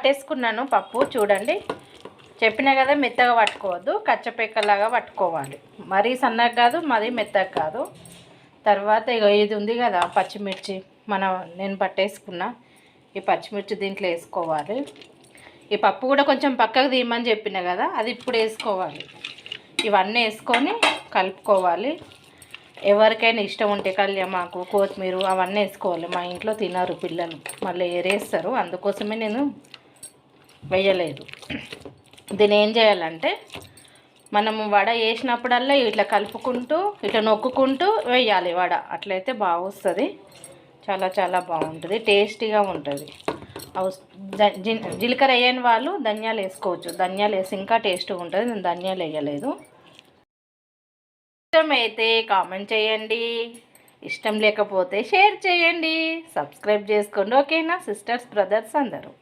పట్టేసుకున్నాను పప్పు. చూడండి, చెప్పినా కదా మెత్తగా పట్టుకోవద్దు, కచ్చపెక్కలాగా పట్టుకోవాలి. మరీ సన్నగా కాదు, మరీ మెత్తగా కాదు. తర్వాత ఇక ఇది ఉంది కదా పచ్చిమిర్చి, నేను పట్టేసుకున్న ఈ పచ్చిమిర్చి దీంట్లో వేసుకోవాలి. ఈ పప్పు కూడా కొంచెం పక్కకు తీయమని చెప్పిన కదా, అది ఇప్పుడు వేసుకోవాలి. ఇవన్నీ వేసుకొని కలుపుకోవాలి. ఎవరికైనా ఇష్టం ఉంటే కళ్యామాకు, కొత్తిమీర అవన్నీ వేసుకోవాలి. మా ఇంట్లో తినరు పిల్లలు, మళ్ళీ ఏరేస్తారు, అందుకోసమే నేను వేయలేదు. దీన్ని ఏం చేయాలంటే మనము వడ వేసినప్పుడల్లా ఇట్లా కలుపుకుంటూ ఇట్లా నొక్కుకుంటూ వేయాలి వడ. అట్లయితే బాగా వస్తుంది, చాలా చాలా బాగుంటుంది, టేస్టీగా ఉంటుంది. జీలకర్ర వేయని వాళ్ళు ధనియాలు వేసుకోవచ్చు. ధనియాలు వేసి ఇంకా టేస్ట్గా ఉంటుంది. నేను ధనియాలు వేయలేదు. ఇష్టమైతే కామెంట్ చేయండి, ఇష్టం లేకపోతే షేర్ చేయండి, సబ్స్క్రైబ్ చేసుకోండి. ఓకేనా సిస్టర్స్, బ్రదర్స్ అందరూ?